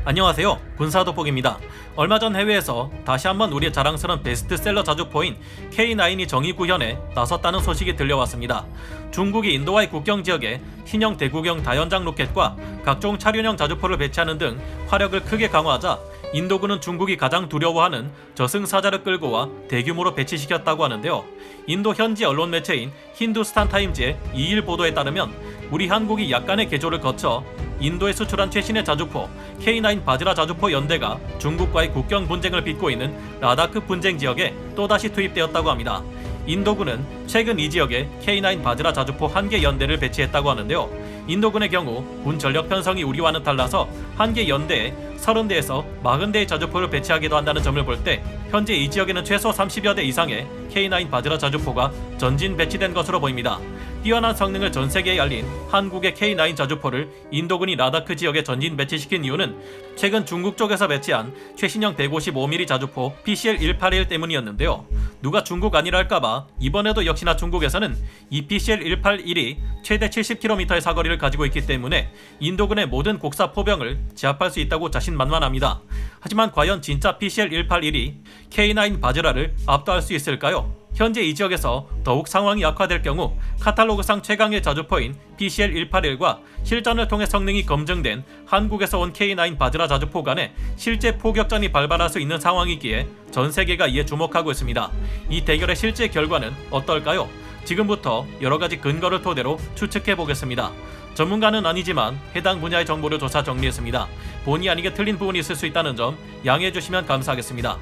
안녕하세요, 군사돋보기입니다. 얼마 전 해외에서 다시 한번 우리의 자랑스러운 베스트셀러 자주포인 K9이 정의구현에 나섰다는 소식이 들려왔습니다. 중국이 인도와의 국경 지역에 신형 대구경 다연장 로켓과 각종 차륜형 자주포를 배치하는 등 화력을 크게 강화하자 인도군은 중국이 가장 두려워하는 저승사자를 끌고 와 대규모로 배치시켰다고 하는데요. 인도 현지 언론 매체인 힌두스탄 타임즈의 2일 보도에 따르면 우리 한국이 약간의 개조를 거쳐 인도에 수출한 최신의 자주포 K9 바즈라 자주포 연대가 중국과의 국경 분쟁을 빚고 있는 라다크 분쟁 지역에 또다시 투입되었다고 합니다. 인도군은 최근 이 지역에 K9 바즈라 자주포 1개 연대를 배치했다고 하는데요. 인도군의 경우 군 전력 편성이 우리와는 달라서 1개 연대에 30대에서 40대의 자주포를 배치하기도 한다는 점을 볼 때 현재 이 지역에는 최소 30여 대 이상의 K9 바즈라 자주포가 전진 배치된 것으로 보입니다. 뛰어난 성능을 전 세계에 알린 한국의 K9 자주포를 인도군이 라다크 지역에 전진 배치시킨 이유는 최근 중국 쪽에서 배치한 최신형 155mm 자주포 PCL-181 때문이었는데요. 누가 중국 아니랄까봐 이번에도 역시나 중국에서는 이 PCL-181이 최대 70km의 사거리를 가지고 있기 때문에 인도군의 모든 곡사 포병을 제압할 수 있다고 자신만만합니다. 하지만 과연 진짜 PCL-181이 K9 바즈라를 압도할 수 있을까요? 현재 이 지역에서 더욱 상황이 악화될 경우 카탈로그상 최강의 자주포인 PCL-181과 실전을 통해 성능이 검증된 한국에서 온 K9 바즈라 자주포 간에 실제 포격전이 발발할 수 있는 상황이기에 전 세계가 이에 주목하고 있습니다. 이 대결의 실제 결과는 어떨까요? 지금부터 여러가지 근거를 토대로 추측해 보겠습니다. 전문가는 아니지만 해당 분야의 정보를 조사 정리했습니다. 본의 아니게 틀린 부분이 있을 수 있다는 점 양해해 주시면 감사하겠습니다.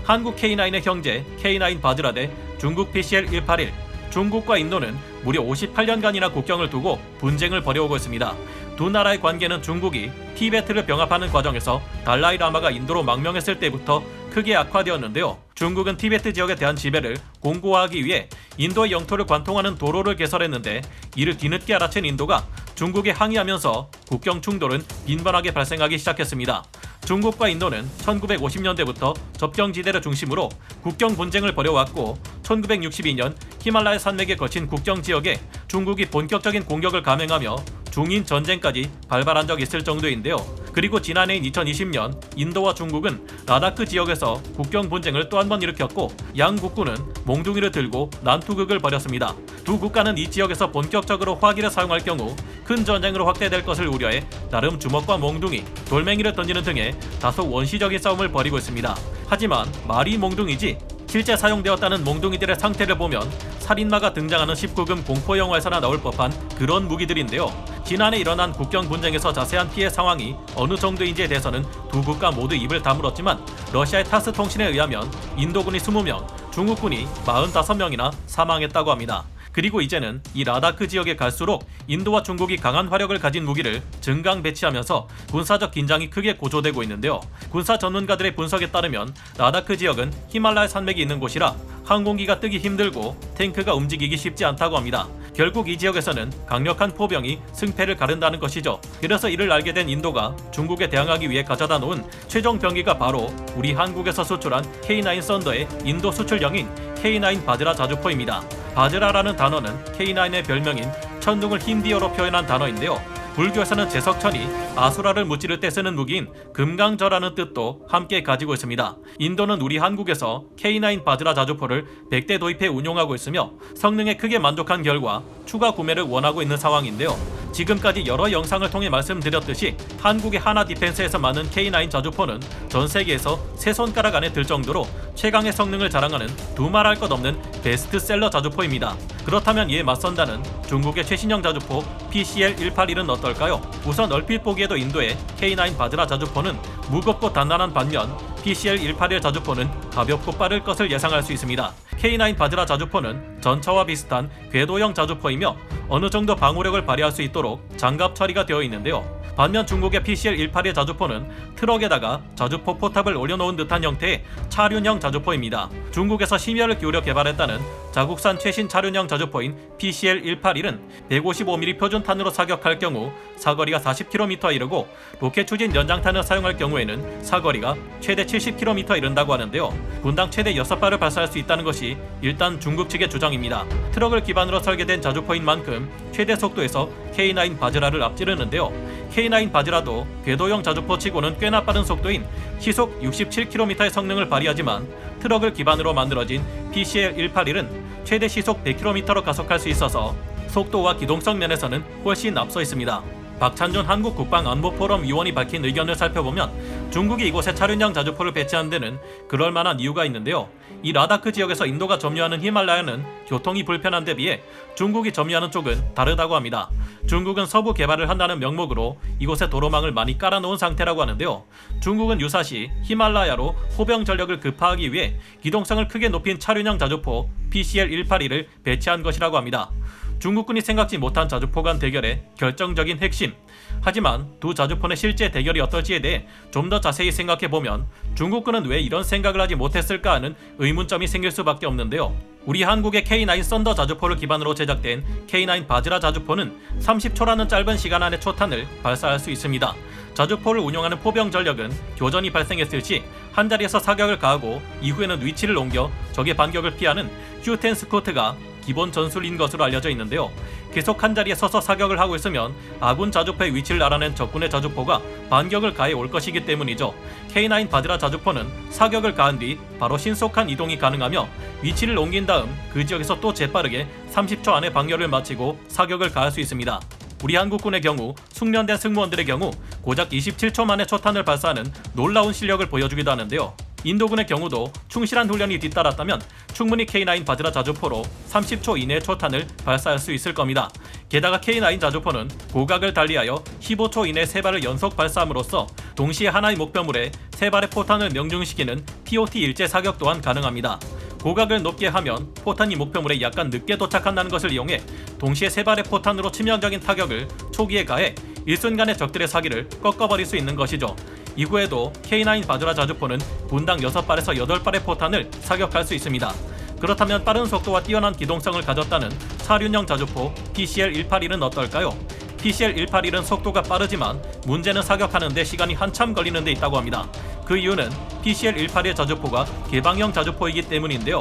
한국 K9의 형제 K9 바즈라 대 중국 PCL-181. 중국과 인도는 무려 58년간이나 국경을 두고 분쟁을 벌여오고 있습니다. 두 나라의 관계는 중국이 티베트를 병합하는 과정에서 달라이 라마가 인도로 망명했을 때부터 크게 악화되었는데요. 중국은 티베트 지역에 대한 지배를 공고화하기 위해 인도의 영토를 관통하는 도로를 개설했는데 이를 뒤늦게 알아챈 인도가 중국에 항의하면서 국경 충돌은 빈번하게 발생하기 시작했습니다. 중국과 인도는 1950년대부터 접경지대를 중심으로 국경 분쟁을 벌여왔고 1962년 히말라야 산맥에 거친 국경 지역에 중국이 본격적인 공격을 감행하며 중인 전쟁까지 발발한 적이 있을 정도인데요. 그리고 지난해인 2020년 인도와 중국은 라다크 지역에서 국경 분쟁을 또 한 번 일으켰고 양 국군은 몽둥이를 들고 난투극을 벌였습니다. 두 국가는 이 지역에서 본격적으로 화기를 사용할 경우 큰 전쟁으로 확대될 것을 우려해 나름 주먹과 몽둥이, 돌멩이를 던지는 등의 다소 원시적인 싸움을 벌이고 있습니다. 하지만 말이 몽둥이지 실제 사용되었다는 몽둥이들의 상태를 보면 살인마가 등장하는 19금 공포영화에서나 나올 법한 그런 무기들인데요. 지난해 일어난 국경 분쟁에서 자세한 피해 상황이 어느 정도인지에 대해서는 두 국가 모두 입을 다물었지만 러시아의 타스 통신에 의하면 인도군이 20명, 중국군이 45명이나 사망했다고 합니다. 그리고 이제는 이 라다크 지역에 갈수록 인도와 중국이 강한 화력을 가진 무기를 증강 배치하면서 군사적 긴장이 크게 고조되고 있는데요. 군사 전문가들의 분석에 따르면 라다크 지역은 히말라야 산맥이 있는 곳이라 항공기가 뜨기 힘들고 탱크가 움직이기 쉽지 않다고 합니다. 결국 이 지역에서는 강력한 포병이 승패를 가른다는 것이죠. 그래서 이를 알게 된 인도가 중국에 대항하기 위해 가져다 놓은 최종 병기가 바로 우리 한국에서 수출한 K9 썬더의 인도 수출형인 K9 바즈라 자주포입니다. 바즈라라는 단어는 K9의 별명인 천둥을 힌디어로 표현한 단어인데요. 불교에서는 제석천이 아수라를 무찌를 때 쓰는 무기인 금강저라는 뜻도 함께 가지고 있습니다. 인도는 우리 한국에서 K9 바즈라 자주포를 100대 도입해 운용하고 있으며 성능에 크게 만족한 결과 추가 구매를 원하고 있는 상황인데요. 지금까지 여러 영상을 통해 말씀드렸듯이 한국의 하나 디펜스에서 많은 K9 자주포는 전 세계에서 세 손가락 안에 들 정도로 최강의 성능을 자랑하는 두말할 것 없는 베스트셀러 자주포입니다. 그렇다면 이에 맞선다는 중국의 최신형 자주포 PCL-181은 어떨까요? 우선 얼핏 보기에도 인도의 K9 바즈라 자주포는 무겁고 단단한 반면 PCL-181 자주포는 가볍고 빠를 것을 예상할 수 있습니다. K9 바즈라 자주포는 전차와 비슷한 궤도형 자주포이며 어느 정도 방호력을 발휘할 수 있도록 장갑 처리가 되어 있는데요. 반면 중국의 PCL-181 자주포는 트럭에다가 자주포 포탑을 올려놓은 듯한 형태의 차륜형 자주포입니다. 중국에서 심혈을 기울여 개발했다는 자국산 최신 차륜형 자주포인 PCL-181은 155mm 표준탄으로 사격할 경우 사거리가 40km에 이르고 로켓 추진 연장탄을 사용할 경우에는 사거리가 최대 70km에 이른다고 하는데요. 분당 최대 6발을 발사할 수 있다는 것이 일단 중국 측의 주장입니다. 트럭을 기반으로 설계된 자주포인 만큼 최대 속도에서 K9 바즈라를 앞지르는데요. K9 바즈라도 궤도형 자주포치고는 꽤나 빠른 속도인 시속 67km의 성능을 발휘하지만 트럭을 기반으로 만들어진 PCL181은 최대 시속 100km로 가속할 수 있어서 속도와 기동성 면에서는 훨씬 앞서 있습니다. 박찬준 한국국방안보포럼 위원이 밝힌 의견을 살펴보면 중국이 이곳에 차륜형 자주포를 배치한 데는 그럴 만한 이유가 있는데요. 이 라다크 지역에서 인도가 점유하는 히말라야는 교통이 불편한 데 비해 중국이 점유하는 쪽은 다르다고 합니다. 중국은 서부 개발을 한다는 명목으로 이곳에 도로망을 많이 깔아놓은 상태라고 하는데요. 중국은 유사시 히말라야로 포병 전력을 급파하기 위해 기동성을 크게 높인 차륜형 자주포 PCL181을 배치한 것이라고 합니다. 중국군이 생각지 못한 자주포 간 대결의 결정적인 핵심. 하지만 두 자주포의 실제 대결이 어떨지에 대해 좀 더 자세히 생각해보면 중국군은 왜 이런 생각을 하지 못했을까 하는 의문점이 생길 수밖에 없는데요. 우리 한국의 K9 썬더 자주포를 기반으로 제작된 K9 바즈라 자주포는 30초라는 짧은 시간 안에 초탄을 발사할 수 있습니다. 자주포를 운용하는 포병 전력은 교전이 발생했을 시 한자리에서 사격을 가하고 이후에는 위치를 옮겨 적의 반격을 피하는 휴텐 스코트가 기본 전술인 것으로 알려져 있는데요. 계속 한자리에 서서 사격을 하고 있으면 아군 자주포의 위치를 알아낸 적군의 자주포가 반격을 가해 올 것이기 때문이죠. K9 바즈라 자주포는 사격을 가한 뒤 바로 신속한 이동이 가능하며 위치를 옮긴 다음 그 지역에서 또 재빠르게 30초 안에 방열을 마치고 사격을 가할 수 있습니다. 우리 한국군의 경우 숙련된 승무원들의 경우 고작 27초 만에 초탄을 발사하는 놀라운 실력을 보여주기도 하는데요. 인도군의 경우도 충실한 훈련이 뒤따랐다면 충분히 K9 바즈라 자주포로 30초 이내에 초탄을 발사할 수 있을 겁니다. 게다가 K9 자주포는 고각을 달리하여 15초 이내에 3발을 연속 발사함으로써 동시에 하나의 목표물에 3발의 포탄을 명중시키는 TOT 일제 사격 또한 가능합니다. 고각을 높게 하면 포탄이 목표물에 약간 늦게 도착한다는 것을 이용해 동시에 3발의 포탄으로 치명적인 타격을 초기에 가해 일순간에 적들의 사기를 꺾어버릴 수 있는 것이죠. 이후에도 K9 바즈라 자주포는 분당 6발에서 8발의 포탄을 사격할 수 있습니다. 그렇다면 빠른 속도와 뛰어난 기동성을 가졌다는 차륜형 자주포 PCL181은 어떨까요? PCL181은 속도가 빠르지만 문제는 사격하는 데 시간이 한참 걸리는 데 있다고 합니다. 그 이유는 PCL181 자주포가 개방형 자주포이기 때문인데요.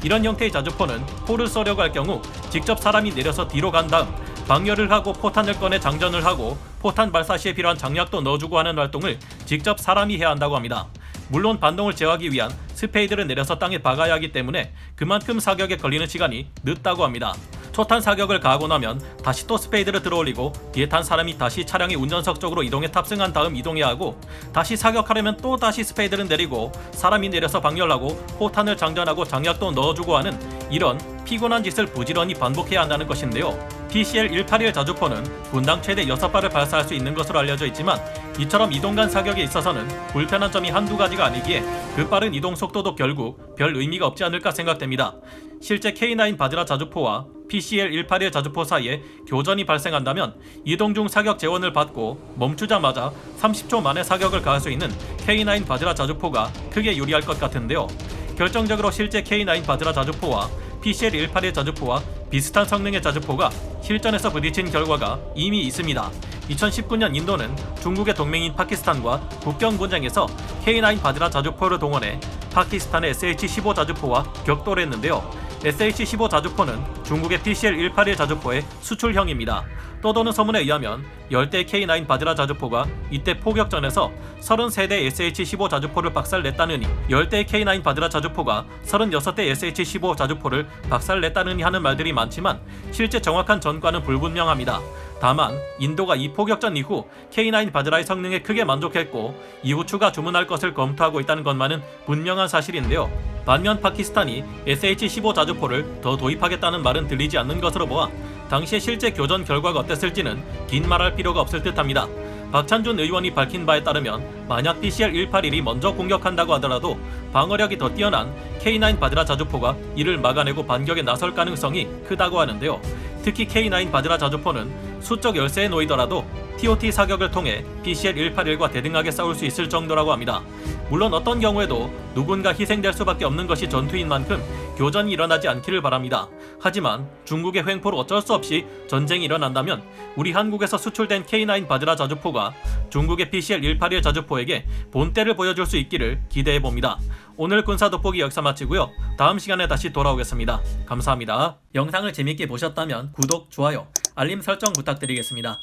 이런 형태의 자주포는 포를 쏘려고 할 경우 직접 사람이 내려서 뒤로 간 다음 방열을 하고 포탄을 꺼내 장전을 하고 포탄 발사 시에 필요한 장약도 넣어주고 하는 활동을 직접 사람이 해야 한다고 합니다. 물론 반동을 제어하기 위한 스페이드를 내려서 땅에 박아야 하기 때문에 그만큼 사격에 걸리는 시간이 늦다고 합니다. 초탄 사격을 가하고 나면 다시 또 스페이드를 들어올리고 뒤에 탄 사람이 다시 차량의 운전석 쪽으로 이동해 탑승한 다음 이동해야 하고 다시 사격하려면 또 다시 스페이드를 내리고 사람이 내려서 방열하고 포탄을 장전하고 장약도 넣어주고 하는 이런 피곤한 짓을 부지런히 반복해야 한다는 것인데요. PCL181 자주포는 분당 최대 6발을 발사할 수 있는 것으로 알려져 있지만 이처럼 이동간 사격에 있어서는 불편한 점이 한두 가지가 아니기에 그 빠른 이동 속도도 결국 별 의미가 없지 않을까 생각됩니다. 실제 K9 바즈라 자주포와 PCL181 자주포 사이에 교전이 발생한다면 이동 중 사격 재원을 받고 멈추자마자 30초 만에 사격을 가할 수 있는 K9 바즈라 자주포가 크게 유리할 것 같은데요. 결정적으로 실제 K9 바즈라 자주포와 PCL181 자주포와 비슷한 성능의 자주포가 실전에서 부딪힌 결과가 이미 있습니다. 2019년 인도는 중국의 동맹인 파키스탄과 국경 분쟁에서 K9 바즈라 자주포를 동원해 파키스탄의 SH-15 자주포와 격돌을 했는데요. SH-15 자주포는 중국의 PCL181 자주포의 수출형입니다. 떠도는 소문에 의하면 열대 K9 바즈라 자주포가 이때 포격전에서 33대 SH-15 자주포를 박살냈다느니 열대 K9 바즈라 자주포가 36대 SH-15 자주포를 박살냈다느니 하는 말들이 많지만 실제 정확한 전과는 불분명합니다. 다만 인도가 이 포격전 이후 K9 바즈라의 성능에 크게 만족했고 이후 추가 주문할 것을 검토하고 있다는 것만은 분명한 사실인데요. 반면 파키스탄이 SH-15 자주포를 더 도입하겠다는 말은 들리지 않는 것으로 보아 당시의 실제 교전 결과가 어땠을지는 긴 말할 필요가 없을 듯합니다. 박찬준 의원이 밝힌 바에 따르면 만약 PCL181이 먼저 공격한다고 하더라도 방어력이 더 뛰어난 K9 바즈라 자주포가 이를 막아내고 반격에 나설 가능성이 크다고 하는데요. 특히 K9 바즈라 자주포는 수적 열세에 놓이더라도 TOT 사격을 통해 PCL181과 대등하게 싸울 수 있을 정도라고 합니다. 물론 어떤 경우에도 누군가 희생될 수밖에 없는 것이 전투인 만큼 교전이 일어나지 않기를 바랍니다. 하지만 중국의 횡포로 어쩔 수 없이 전쟁이 일어난다면 우리 한국에서 수출된 K9 바즈라 자주포가 중국의 PCL181 자주포에게 본때를 보여줄 수 있기를 기대해봅니다. 오늘 군사 돋보기 여기서 마치고요. 다음 시간에 다시 돌아오겠습니다. 감사합니다. 영상을 재밌게 보셨다면 구독, 좋아요, 알림 설정 부탁드리겠습니다.